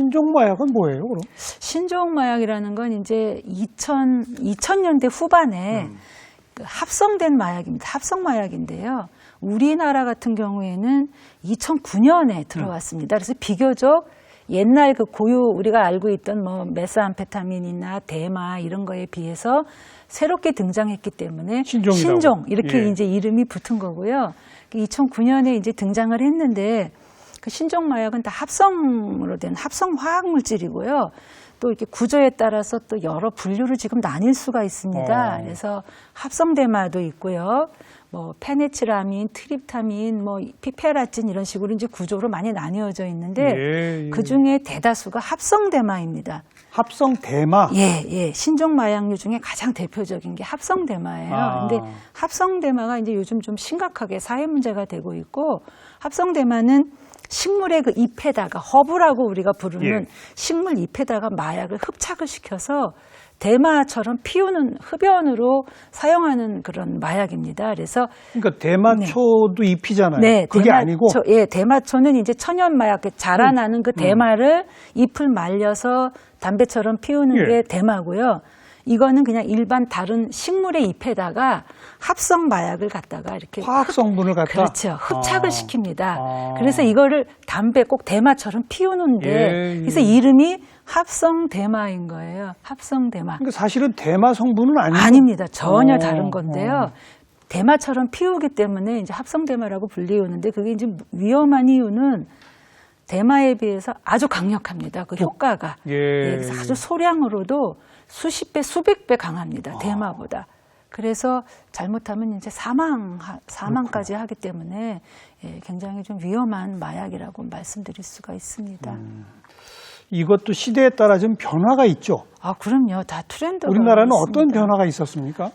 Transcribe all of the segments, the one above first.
신종마약은 뭐예요, 그럼? 신종마약이라는 건 이제 2000년대 후반에 그 합성된 마약입니다. 합성마약인데요. 우리나라 같은 경우에는 2009년에 들어왔습니다. 그래서 비교적 옛날 그 고유 우리가 알고 있던 뭐 메스암페타민이나 대마 이런 거에 비해서 새롭게 등장했기 때문에 신종 이렇게 이제 이름이 붙은 거고요. 2009년에 이제 등장을 했는데 그 신종 마약은 다 합성으로 된 합성 화학 물질이고요. 또 이렇게 구조에 따라서 또 여러 분류를 지금 나뉠 수가 있습니다. 그래서 합성 대마도 있고요. 뭐 페네치라민, 트립타민, 뭐 피페라진 이런 식으로 이제 구조로 많이 나뉘어져 있는데 그 중에 대다수가 합성 대마입니다. 합성 대마? 예. 신종 마약류 중에 가장 대표적인 게 합성 대마예요. 근데 합성 대마가 이제 요즘 좀 심각하게 사회 문제가 되고 있고, 합성 대마는 식물의 그 잎에다가 허브라고 우리가 부르는 식물 잎에다가 마약을 흡착을 시켜서 대마처럼 피우는 흡연으로 사용하는 그런 마약입니다. 그래서 그러니까 대마초도 잎이잖아요. 네, 그게 아니고 대마초는 이제 천연 마약 자라나는 그 대마를 잎을 말려서 담배처럼 피우는 게 대마고요. 이거는 그냥 일반 다른 식물의 잎에다가 합성 마약을 갖다가 이렇게 화학 성분을 갖다 그렇죠. 흡착을 시킵니다. 그래서 이거를 담배 꼭 대마처럼 피우는데 그래서 이름이 합성 대마인 거예요. 합성 대마. 그러니까 사실은 대마 성분은 아닙니다. 전혀 다른 건데요. 대마처럼 피우기 때문에 이제 합성 대마라고 불리우는데, 그게 이제 위험한 이유는 대마에 비해서 아주 강력합니다. 그 효과가. 그래서 아주 소량으로도 수십 배, 수백 배 강합니다. 대마보다. 그래서 잘못하면 이제 사망까지 하기 때문에 굉장히 좀 위험한 마약이라고 말씀드릴 수가 있습니다. 이것도 시대에 따라 좀 변화가 있죠. 그럼요. 다 트렌드가 우리나라는 있습니다. 어떤 변화가 있었습니까?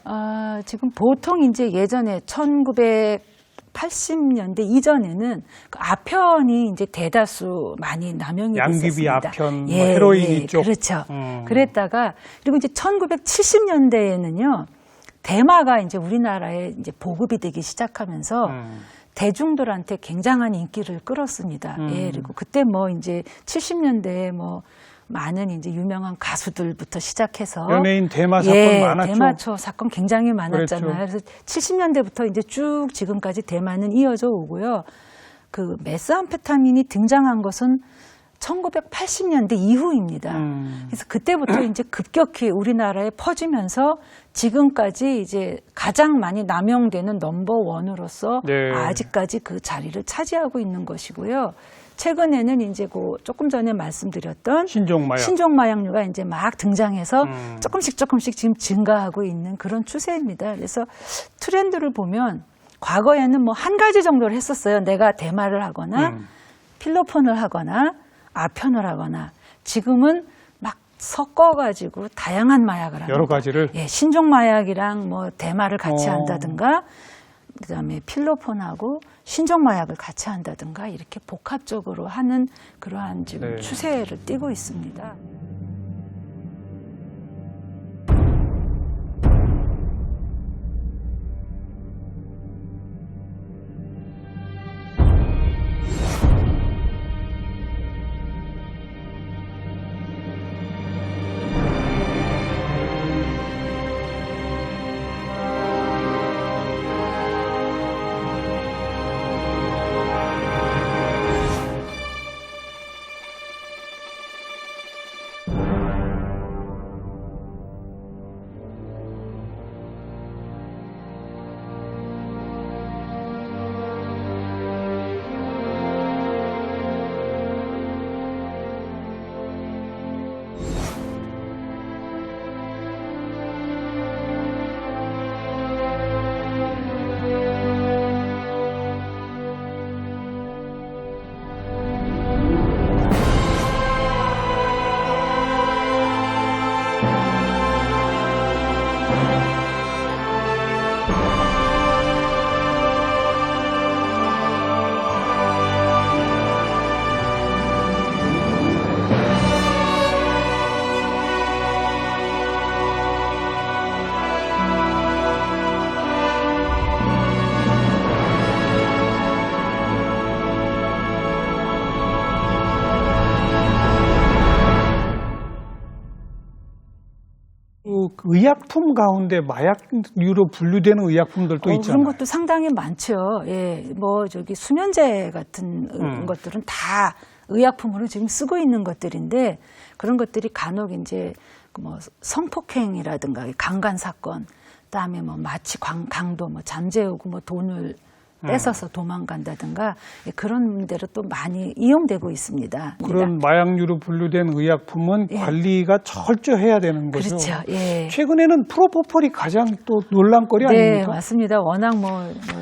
지금 보통 이제 예전에 1980년대 이전에는 그 아편이 이제 대다수 많이 남용이 양귀비 됐었습니다. 아편, 뭐 헤로인 이쪽. 그렇죠. 그랬다가 그리고 이제 1970년대에는요. 대마가 이제 우리나라에 이제 보급이 되기 시작하면서 대중들한테 굉장한 인기를 끌었습니다. 그리고 그때 뭐 이제 70년대에 뭐 많은 이제 유명한 가수들부터 시작해서 연예인 대마 사건 많았죠. 대마초 사건 굉장히 많았잖아요. 그랬죠. 그래서 70년대부터 이제 쭉 지금까지 대마는 이어져 오고요. 그 메스암페타민이 등장한 것은 1980년대 이후입니다. 그래서 그때부터 이제 급격히 우리나라에 퍼지면서 지금까지 이제 가장 많이 남용되는 넘버원으로서 아직까지 그 자리를 차지하고 있는 것이고요. 최근에는 이제 조금 전에 말씀드렸던 신종마약류가 이제 막 등장해서 조금씩 지금 증가하고 있는 그런 추세입니다. 그래서 트렌드를 보면 과거에는 뭐 한 가지 정도를 했었어요. 내가 대마를 하거나 필로폰을 하거나 아편을 하거나, 지금은 막 섞어가지고 다양한 마약을 합니다. 여러 가지를? 신종마약이랑 뭐 대마를 같이 한다든가, 그다음에 필로폰하고 신종마약을 같이 한다든가, 이렇게 복합적으로 하는 그러한 지금 추세를 띠고 있습니다. 의약품 가운데 마약류로 분류되는 의약품들도 있잖아요. 그런 것도 상당히 많죠. 예, 뭐 저기 수면제 같은 것들은 다 의약품으로 지금 쓰고 있는 것들인데 그런 것들이 간혹 이제 뭐 성폭행이라든가 강간 사건, 그다음에 뭐 마치 강도, 뭐 잠재우고 뭐 돈을 뺏어서 도망간다든가 그런 데로 또 많이 이용되고 있습니다. 그런 마약류로 분류된 의약품은 예. 관리가 철저해야 되는 거죠. 그렇죠. 예. 최근에는 프로포폴이 가장 또 논란거리 네, 아닙니까? 맞습니다. 워낙 뭐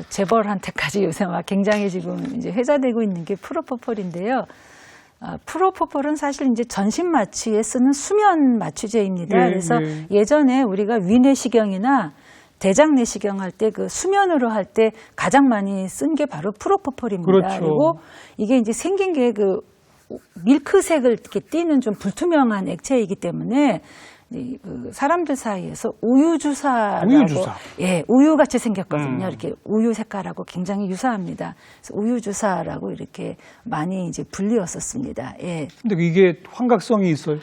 재벌한테까지 요새 막 굉장히 지금 이제 회자되고 있는 게 프로포폴인데요. 프로포폴은 사실 이제 전신 마취에 쓰는 수면 마취제입니다. 예, 그래서 예. 예전에 우리가 위내시경이나 대장 내시경 할 때 그 수면으로 할 때 가장 많이 쓴 게 바로 프로포폴입니다. 그렇죠. 그리고 이게 이제 생긴 게 그 밀크색을 이렇게 띠는 좀 불투명한 액체이기 때문에 그 사람들 사이에서 우유주사라고, 우유주사. 예, 우유같이 생겼거든요. 음. 이렇게 우유 색깔하고 굉장히 유사합니다. 그래서 우유주사라고 이렇게 많이 이제 불리웠었습니다. 예. 근데 이게 환각성이 있어요.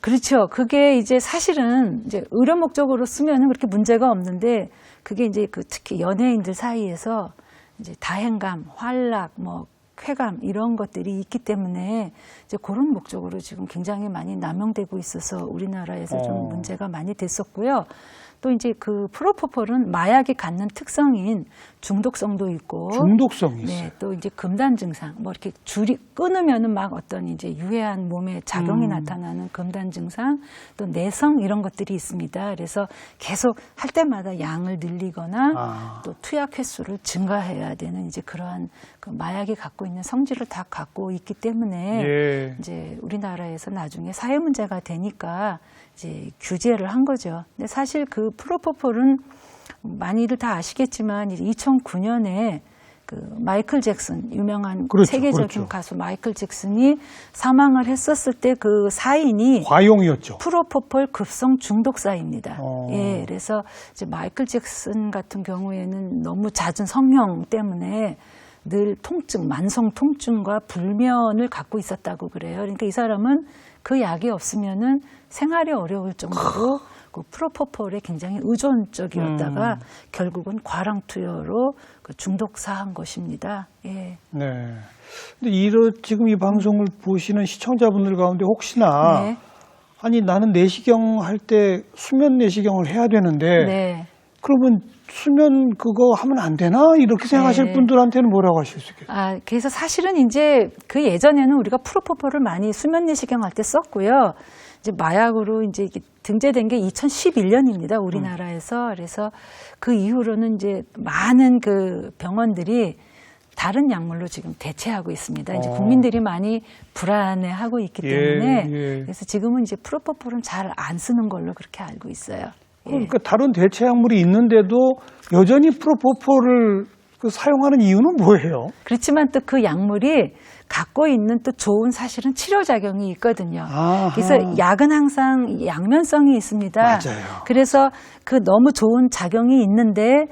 그렇죠. 그게 이제 사실은 이제 의료 목적으로 쓰면은 그렇게 문제가 없는데 그게 이제 그 특히 연예인들 사이에서 이제 다행감, 활락, 뭐 쾌감 이런 것들이 있기 때문에 이제 그런 목적으로 지금 굉장히 많이 남용되고 있어서 우리나라에서 좀 문제가 많이 됐었고요. 또 이제 그 프로포폴은 마약이 갖는 특성인 중독성도 있고, 중독성이 있어요. 네, 또 이제 금단 증상, 뭐 이렇게 줄이 끊으면은 막 어떤 이제 유해한 몸에 작용이 나타나는 금단 증상, 또 내성 이런 것들이 있습니다. 그래서 계속 할 때마다 양을 늘리거나 또 투약 횟수를 증가해야 되는 이제 그러한 그 마약이 갖고 있는 성질을 다 갖고 있기 때문에 예. 이제 우리나라에서 나중에 사회 문제가 되니까 이제 규제를 한 거죠. 근데 사실 그 프로포폴은 많이들 다 아시겠지만 2009년에 그 마이클 잭슨 유명한 그렇죠, 세계적인 그렇죠. 가수 마이클 잭슨이 사망을 했었을 때 그 사인이 과용이었죠. 프로포폴 급성 중독사입니다. 어. 예, 그래서 이제 마이클 잭슨 같은 경우에는 너무 잦은 성형 때문에 늘 통증, 만성 통증과 불면을 갖고 있었다고 그래요. 그러니까 이 사람은 그 약이 없으면은 생활이 어려울 정도로 그 프로포폴에 굉장히 의존적이었다가 결국은 과랑 투여로 그 중독사한 것입니다. 예. 네. 근데 지금 이 방송을 보시는 시청자분들 가운데 혹시나 네. 아니 나는 내시경 할 때 수면 내시경을 해야 되는데 네. 그러면 수면 그거 하면 안 되나 이렇게 생각하실 네. 분들한테는 뭐라고 하실 수 있겠어요? 그래서 사실은 이제 그 예전에는 우리가 프로포폴을 많이 수면 내시경 할 때 썼고요. 이제 마약으로 이제 이게 등재된 게 2011년입니다. 우리나라에서. 그래서 그 이후로는 이제 많은 그 병원들이 다른 약물로 지금 대체하고 있습니다. 이제 국민들이 많이 불안해하고 있기 때문에 예. 그래서 지금은 이제 프로포폴은 잘 안 쓰는 걸로 그렇게 알고 있어요. 예. 그러니까 다른 대체 약물이 있는데도 여전히 프로포폴을 사용하는 이유는 뭐예요? 그렇지만 또 그 약물이 갖고 있는 또 좋은 사실은 치료작용이 있거든요. 아하. 그래서 약은 항상 양면성이 있습니다. 맞아요. 그래서 그 너무 좋은 작용이 있는데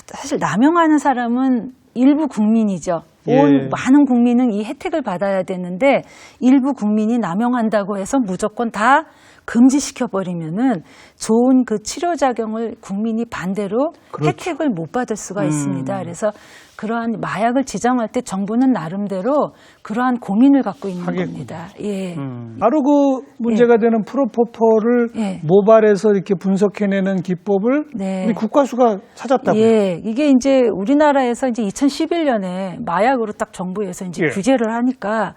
사실 남용하는 사람은 일부 국민이죠. 예. 온 많은 국민은 이 혜택을 받아야 되는데 일부 국민이 남용한다고 해서 무조건 다 금지시켜버리면은 좋은 그 치료작용을 국민이 반대로 그렇죠. 혜택을 못 받을 수가 있습니다. 그래서 그러한 마약을 지정할 때 정부는 나름대로 그러한 고민을 갖고 있는 하겠군요. 겁니다. 예. 바로 그 문제가 되는 프로포폴을 예. 모발에서 이렇게 분석해내는 기법을 네. 우리 국가수가 찾았다고요? 예, 이게 이제 우리나라에서 이제 2011년에 마약으로 딱 정부에서 이제 예. 규제를 하니까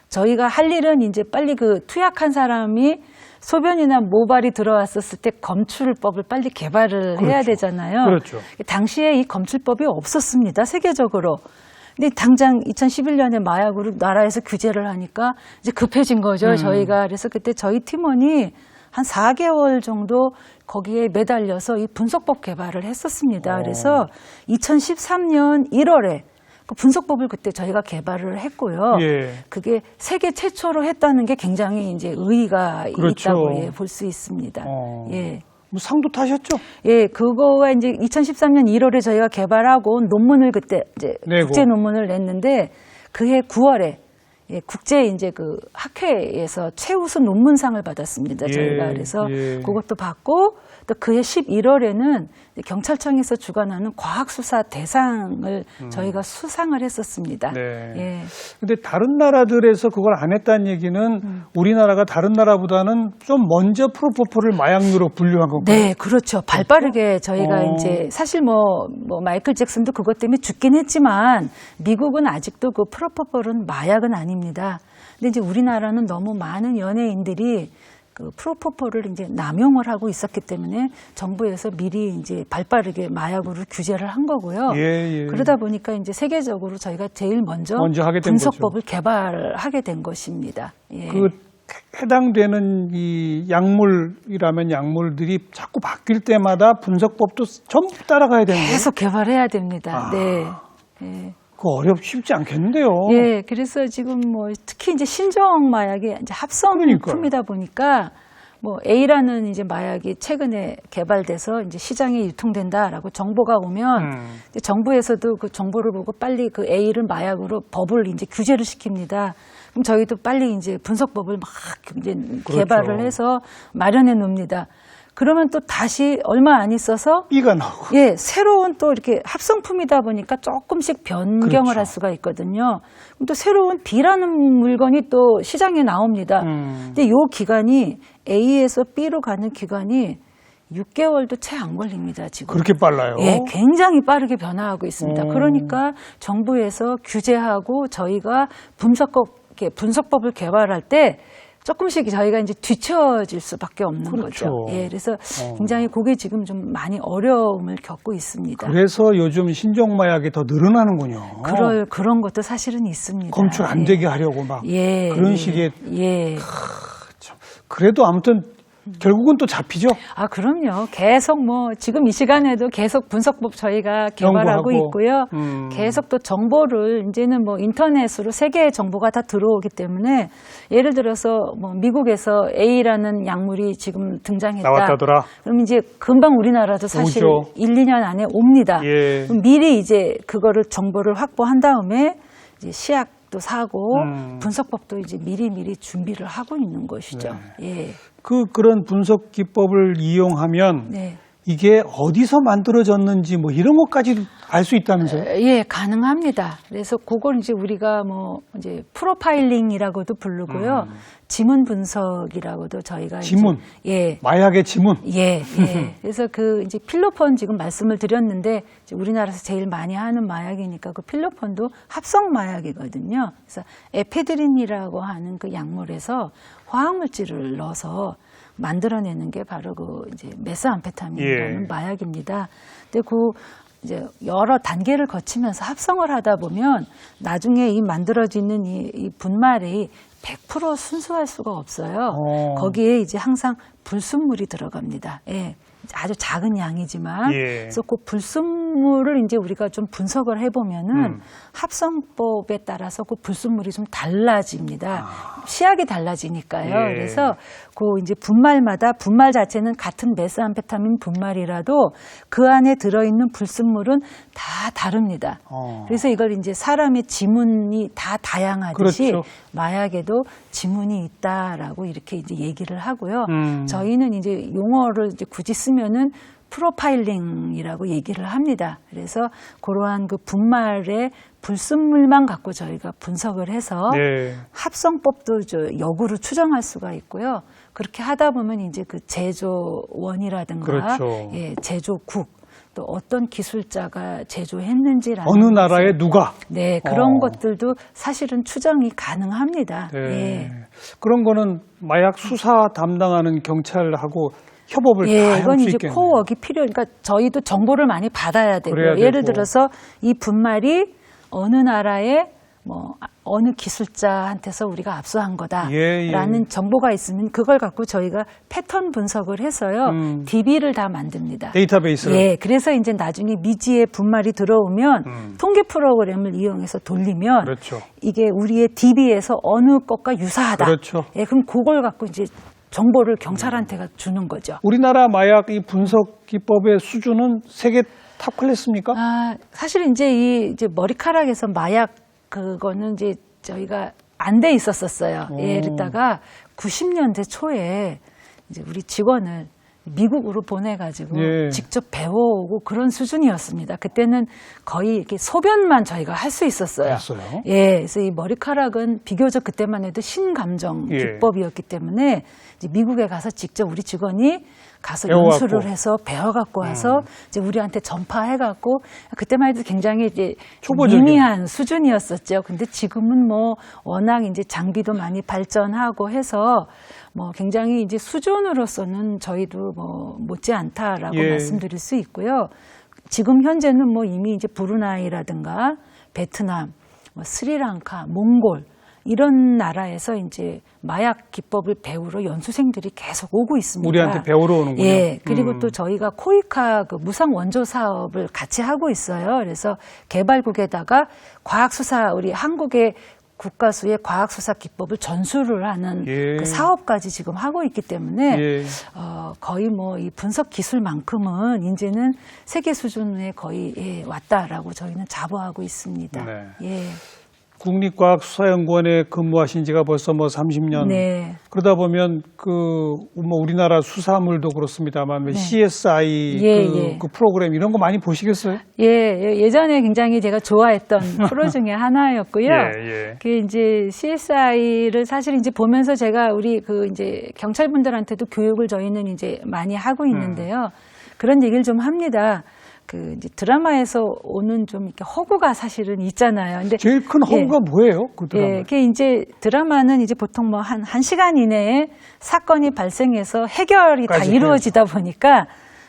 저희가 할 일은 이제 빨리 그 투약한 사람이 소변이나 모발이 들어왔었을 때 검출법을 빨리 개발을 해야 그렇죠. 되잖아요. 그렇죠. 당시에 이 검출법이 없었습니다. 세계적으로. 근데 당장 2011년에 마약으로 나라에서 규제를 하니까 이제 급해진 거죠, 저희가. 그래서 그때 저희 팀원이 한 4개월 정도 거기에 매달려서 이 분석법 개발을 했었습니다. 그래서 2013년 1월에 그 분석법을 그때 저희가 개발을 했고요. 예. 그게 세계 최초로 했다는 게 굉장히 이제 의의가 그렇죠. 있다고 볼 수 있습니다. 예. 뭐 상도 타셨죠? 예, 그거가 이제 2013년 1월에 저희가 개발하고 논문을 그때 이제 내고. 국제 논문을 냈는데 그해 9월에 예, 국제 이제 그 학회에서 최우수 논문상을 받았습니다. 저희가 그래서 그것도 받고 또 그해 11월에는 경찰청에서 주관하는 과학수사 대상을 저희가 수상을 했었습니다. 네. 예. 근데 다른 나라들에서 그걸 안 했다는 얘기는 우리나라가 다른 나라보다는 좀 먼저 프로포폴을 마약류로 분류한 건가요? 네, 그렇죠. 발빠르게 저희가 이제 사실 뭐 마이클 잭슨도 그것 때문에 죽긴 했지만 미국은 아직도 그 프로포폴은 마약은 아닙니다. 근데 이제 우리나라는 너무 많은 연예인들이 그 프로포폴을 이제 남용을 하고 있었기 때문에 정부에서 미리 이제 발빠르게 마약으로 규제를 한 거고요. 예. 그러다 보니까 이제 세계적으로 저희가 제일 먼저 하게 된 분석법을 개발하게 된 것입니다. 예. 그 해당되는 이 약물이라면 약물들이 자꾸 바뀔 때마다 분석법도 전부 따라가야 되는 거예요? 계속 개발해야 됩니다. 아. 네. 예. 그거 쉽지 않겠는데요. 예, 그래서 지금 뭐 특히 이제 신종 마약이 이제 합성품이다 보니까 뭐 A라는 이제 마약이 최근에 개발돼서 이제 시장에 유통된다라고 정보가 오면 이제 정부에서도 그 정보를 보고 빨리 그 A를 마약으로 법을 이제 규제를 시킵니다. 그럼 저희도 빨리 이제 분석법을 막 이제 개발을 해서 마련해 놓습니다. 그러면 또 다시 얼마 안 있어서 B가 나오고. 예, 새로운 또 이렇게 합성품이다 보니까 조금씩 변경을 할 수가 있거든요. 그럼 또 새로운 B라는 물건이 또 시장에 나옵니다. 근데 요 기간이 A에서 B로 가는 기간이 6개월도 채 안 걸립니다, 지금. 그렇게 빨라요? 예, 굉장히 빠르게 변화하고 있습니다. 그러니까 정부에서 규제하고 저희가 분석법을 개발할 때 조금씩 저희가 이제 뒤처질 수밖에 없는 거죠. 예, 그래서 굉장히 그게 지금 좀 많이 어려움을 겪고 있습니다. 그래서 요즘 신종마약이 더 늘어나는군요. 그런 것도 사실은 있습니다. 검출 안 되게 하려고 막 그런 식의. 그래도 아무튼 결국은 또 잡히죠. 아, 그럼요. 계속 뭐 지금 이 시간에도 계속 분석법 저희가 개발하고 있고요. 계속 또 정보를 이제는 뭐 인터넷으로 세계의 정보가 다 들어오기 때문에 예를 들어서 뭐 미국에서 A라는 약물이 지금 등장했다. 나왔다더라. 그럼 이제 금방 우리나라도 사실 오죠. 1, 2년 안에 옵니다. 예. 그럼 미리 이제 그거를 정보를 확보한 다음에 이제 시약도 사고 분석법도 이제 미리 준비를 하고 있는 것이죠. 예. 그런 분석 기법을 이용하면 네. 이게 어디서 만들어졌는지 뭐 이런 것까지도 알 수 있다면서요? 예, 가능합니다. 그래서 그걸 이제 우리가 뭐 이제 프로파일링이라고도 부르고요. 지문 분석이라고도 저희가 지문. 예. 마약의 지문. 예. 그래서 그 이제 필로폰 지금 말씀을 드렸는데 이제 우리나라에서 제일 많이 하는 마약이니까 그 필로폰도 합성 마약이거든요. 그래서 에페드린이라고 하는 그 약물에서 화학물질을 넣어서 만들어내는 게 바로 그 이제 메스암페타민이라는 마약입니다. 근데 그 이제 여러 단계를 거치면서 합성을 하다 보면 나중에 이 만들어지는 이 분말이 100% 순수할 수가 없어요. 거기에 이제 항상 불순물이 들어갑니다. 예. 아주 작은 양이지만 그래서 그 불순물을 이제 우리가 좀 분석을 해보면은 합성법에 따라서 그 불순물이 좀 달라집니다. 시약이 달라지니까요. 그래서 그 이제 분말마다 분말 자체는 같은 메스암페타민 분말이라도 그 안에 들어있는 불순물은 다 다릅니다. 그래서 이걸 이제 사람의 지문이 다 다양하듯이 마약에도 지문이 있다라고 이렇게 이제 얘기를 하고요. 저희는 이제 용어를 이제 굳이 쓰면은 프로파일링이라고 얘기를 합니다. 그래서 그러한 그 분말의 불순물만 갖고 저희가 분석을 해서 합성법도 역으로 추정할 수가 있고요. 그렇게 하다 보면 이제 그 제조원이라든가 예, 제조국 또 어떤 기술자가 제조했는지라는 어느 나라에 누가 네, 그런 것들도 사실은 추정이 가능합니다. 예. 그런 거는 마약 수사 담당하는 경찰하고 협업을 다 할 수 이건 이제 있겠네요. 코어웍이 그러니까 저희도 정보를 많이 받아야 되고요. 예를 들어서 이 분말이 어느 나라에 뭐 어느 기술자한테서 우리가 압수한 거다라는 정보가 있으면 그걸 갖고 저희가 패턴 분석을 해서요. DB를 다 만듭니다. 데이터베이스를. 예, 그래서 이제 나중에 미지의 분말이 들어오면 통계 프로그램을 이용해서 돌리면 이게 우리의 DB에서 어느 것과 유사하다. 예, 그럼 그걸 갖고 이제 정보를 경찰한테가 주는 거죠. 우리나라 마약 이 분석 기법의 수준은 세계 탑 클래스입니까? 사실 이제 이제 머리카락에서 마약 그거는 이제 저희가 안 돼 있었어요. 오. 예, 그러다가 90년대 초에 이제 우리 직원을 미국으로 보내가지고 예. 직접 배워오고 그런 수준이었습니다. 그때는 거의 이렇게 소변만 저희가 할 수 있었어요. 배웠어요? 예, 그래서 이 머리카락은 비교적 그때만 해도 신감정 예. 기법이었기 때문에 이제 미국에 가서 직접 우리 직원이 가서 배워갖고. 연수를 해서 배워갖고 와서 이제 우리한테 전파해갖고 그때만 해도 굉장히 이제 초보적인. 미미한 수준이었었죠. 근데 지금은 뭐 워낙 이제 장비도 많이 발전하고 해서 뭐 굉장히 이제 수준으로서는 저희도 뭐 못지않다라고 예. 말씀드릴 수 있고요. 지금 현재는 뭐 이미 이제 브루나이라든가 베트남, 뭐 스리랑카, 몽골 이런 나라에서 이제 마약 기법을 배우러 연수생들이 계속 오고 있습니다. 우리한테 배우러 오는군요. 예. 그리고 또 저희가 코이카 그 무상 원조 사업을 같이 하고 있어요. 그래서 개발국에다가 과학수사 우리 한국의 국가수의 과학수사 기법을 전수를 하는 예. 그 사업까지 지금 하고 있기 때문에 예. 거의 뭐 이 분석 기술만큼은 이제는 세계 수준에 거의 예, 왔다라고 저희는 자부하고 있습니다. 네. 예. 국립과학수사연구원에 근무하신 지가 벌써 뭐 30년. 네. 그러다 보면 뭐 우리나라 수사물도 그렇습니다만 CSI 예. 그 프로그램 이런 거 많이 보시겠어요? 예, 예전에 굉장히 제가 좋아했던 프로 중에 하나였고요. 예. 그 이제 CSI를 사실 이제 보면서 제가 우리 그 이제 경찰분들한테도 교육을 저희는 이제 많이 하고 있는데요. 그런 얘기를 좀 합니다. 그 이제 드라마에서 오는 좀 이렇게 허구가 사실은 있잖아요. 근데 제일 큰 허구가 뭐예요? 그 드라마? 예, 그게 이제 드라마는 이제 보통 뭐 한 시간 이내에 사건이 발생해서 해결이 다 이루어지다 보니까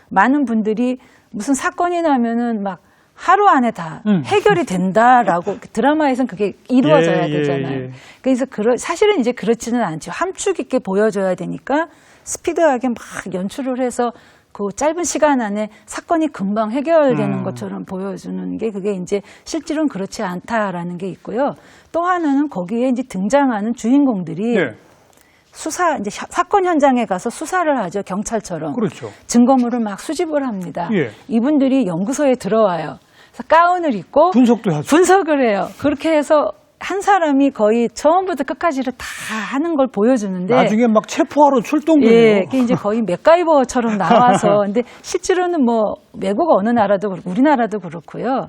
많은 분들이 무슨 사건이 나면은 막 하루 안에 다 해결이 된다라고 드라마에서는 그게 이루어져야 되잖아요. 그래서 사실은 이제 그렇지는 않죠. 함축 있게 보여줘야 되니까 스피드하게 막 연출을 해서 그 짧은 시간 안에 사건이 금방 해결되는 것처럼 보여주는 게 그게 이제 실제로는 그렇지 않다라는 게 있고요. 또 하나는 거기에 이제 등장하는 주인공들이 네. 이제 사건 현장에 가서 수사를 하죠. 경찰처럼. 그렇죠. 증거물을 막 수집을 합니다. 예. 이분들이 연구소에 들어와요. 그래서 가운을 입고 분석도 하죠. 분석을 해요. 그렇게 해서 한 사람이 거의 처음부터 끝까지를 다 하는 걸 보여주는데 나중에 막 체포하러 출동도 예, 해요. 그게 이제 거의 맥가이버처럼 나와서 근데 실제로는 뭐 외국 어느 나라도 그렇고 우리나라도 그렇고요.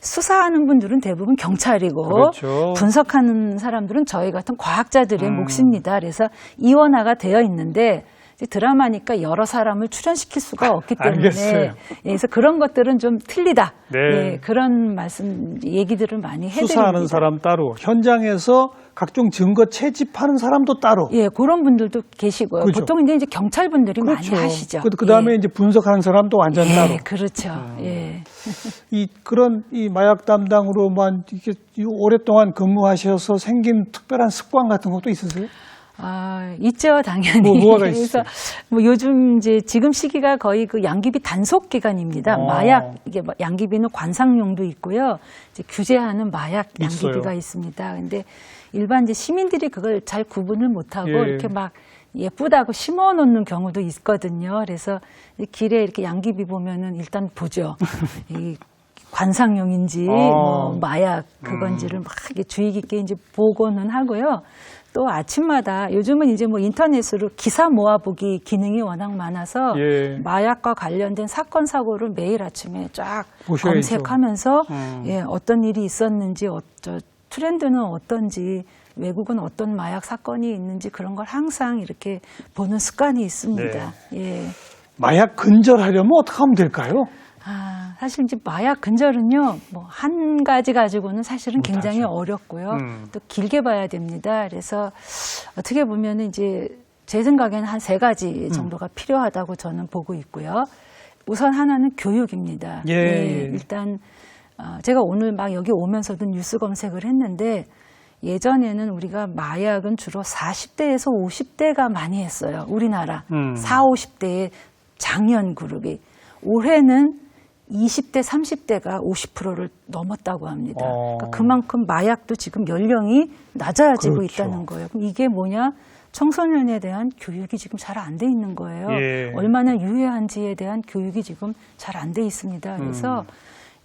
수사하는 분들은 대부분 경찰이고 그렇죠. 분석하는 사람들은 저희 같은 과학자들의 몫입니다. 그래서 이원화가 되어 있는데 이제 드라마니까 여러 사람을 출연시킬 수가 없기 때문에 알겠어요. 예, 그래서 그런 것들은 좀 틀리다. 네. 예, 그런 얘기들을 많이 해드립니다. 수사하는 사람 따로, 현장에서 각종 증거 채집하는 사람도 따로. 예, 그런 분들도 계시고요. 그렇죠. 보통 이제 경찰분들이 그렇죠. 많이 하시죠. 그 다음에 예. 이제 분석하는 사람도 완전 예, 따로. 그렇죠. 예. 그런 마약 담당으로만 이렇게 오랫동안 근무하셔서 생긴 특별한 습관 같은 것도 있으세요? 있죠, 당연히. 뭐가 그래서 뭐 요즘 이제 지금 시기가 거의 그 양귀비 단속 기간입니다. 마약 이게 양귀비는 관상용도 있고요. 이제 규제하는 마약 양귀비가 있어요. 있습니다. 근데 일반 이제 시민들이 그걸 잘 구분을 못하고 예. 이렇게 막 예쁘다고 심어 놓는 경우도 있거든요. 그래서 길에 이렇게 양귀비 보면은 일단 보죠. 이 관상용인지 뭐 마약 그건지를 막 이렇게 주의 깊게 이제 보고는 하고요. 또 아침마다 요즘은 이제 뭐 인터넷으로 기사 모아보기 기능이 워낙 많아서 예. 마약과 관련된 사건 사고를 매일 아침에 쫙 보셔야죠. 검색하면서 예, 어떤 일이 있었는지 트렌드는 어떤지 외국은 어떤 마약 사건이 있는지 그런 걸 항상 이렇게 보는 습관이 있습니다. 예. 마약 근절하려면 어떻게 하면 될까요? 사실 이제 마약 근절은요, 뭐 한 가지 가지고는 사실은 굉장히 못하죠. 어렵고요. 또 길게 봐야 됩니다. 그래서 어떻게 보면은 이제 제 생각에는 한 3가지 정도가 필요하다고 저는 보고 있고요. 우선 하나는 교육입니다. 예. 일단 제가 오늘 막 여기 오면서도 뉴스 검색을 했는데 예전에는 우리가 마약은 주로 40대에서 50대가 많이 했어요. 우리나라 40, 50대의 장년 그룹이. 올해는 20대, 30대가 50%를 넘었다고 합니다. 그러니까 그만큼 마약도 지금 연령이 낮아지고 그렇죠. 있다는 거예요. 그럼 이게 뭐냐? 청소년에 대한 교육이 지금 잘 안 돼 있는 거예요. 예. 얼마나 유해한지에 대한 교육이 지금 잘 안 돼 있습니다. 그래서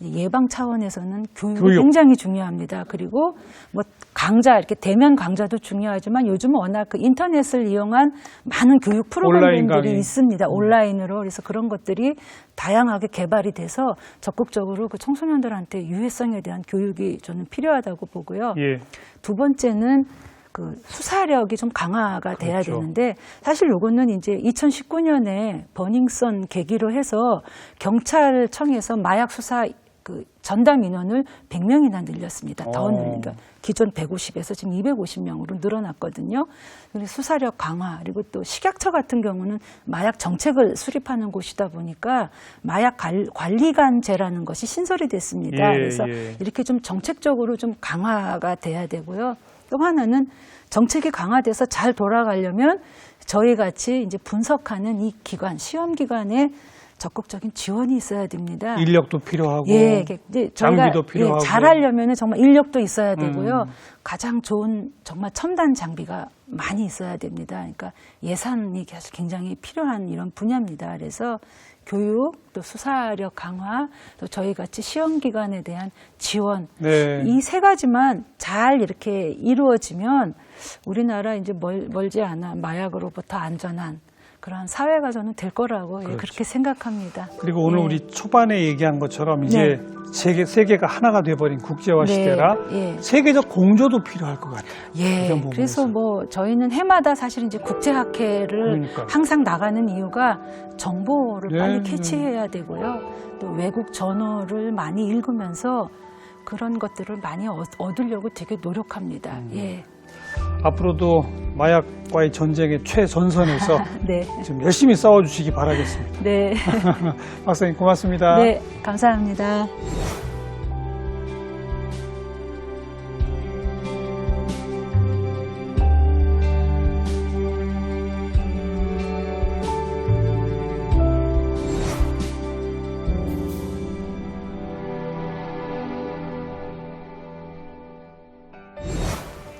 예방 차원에서는 교육이 교육. 굉장히 중요합니다. 그리고 뭐 강좌 이렇게 대면 강좌도 중요하지만 요즘은 워낙 그 인터넷을 이용한 많은 교육 온라인 프로그램들이 강의. 있습니다. 온라인으로. 그래서 그런 것들이 다양하게 개발이 돼서 적극적으로 그 청소년들한테 유해성에 대한 교육이 저는 필요하다고 보고요. 예. 두 번째는 그 수사력이 좀 강화가 돼야 그렇죠. 되는데 사실 요거는 이제 2019년에 버닝썬 계기로 해서 경찰청에서 마약 수사 그 전담 인원을 100명이나 늘렸습니다. 더 늘리니까 기존 150에서 지금 250명으로 늘어났거든요. 그리고 수사력 강화 그리고 또 식약처 같은 경우는 마약 정책을 수립하는 곳이다 보니까 마약 관리관제라는 것이 신설이 됐습니다. 예, 그래서 예. 이렇게 좀 정책적으로 좀 강화가 돼야 되고요. 또 하나는 정책이 강화돼서 잘 돌아가려면 저희 같이 이제 분석하는 이 기관, 시험기관에 적극적인 지원이 있어야 됩니다. 인력도 필요하고 예, 이제 저희가 장비도 필요하고 잘하려면 정말 인력도 있어야 되고요. 가장 좋은 정말 첨단 장비가 많이 있어야 됩니다. 그러니까 예산이 굉장히 필요한 이런 분야입니다. 그래서 교육, 또 수사력 강화, 또 저희 같이 시험기관에 대한 지원 네. 이 세 가지만 잘 이렇게 이루어지면 우리나라 이제 멀지 않아 마약으로부터 안전한 그러한 사회가 저는 될 거라고 그렇죠. 그렇게 생각합니다. 그리고 오늘 예. 우리 초반에 얘기한 것처럼 이제 세계가 하나가 돼버린 국제화 네. 시대라 예. 세계적 공조도 필요할 것 같아요. 예, 이런 부분에서. 그래서 뭐 저희는 해마다 사실 이제 국제학회를 그러니까요. 항상 나가는 이유가 정보를 네, 빨리 네. 캐치해야 되고요. 또 외국 저널을 많이 읽으면서 그런 것들을 많이 얻으려고 되게 노력합니다. 예. 앞으로도 마약과의 전쟁의 최전선에서 네. 좀 열심히 싸워주시기 바라겠습니다. 네. 박사님 고맙습니다. 네, 감사합니다.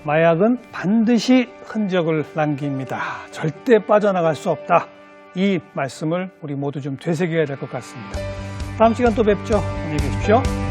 마약은 반드시 흔적을 남깁니다. 절대 빠져나갈 수 없다. 이 말씀을 우리 모두 좀 되새겨야 될 것 같습니다. 다음 시간 또 뵙죠. 안녕히 계십시오.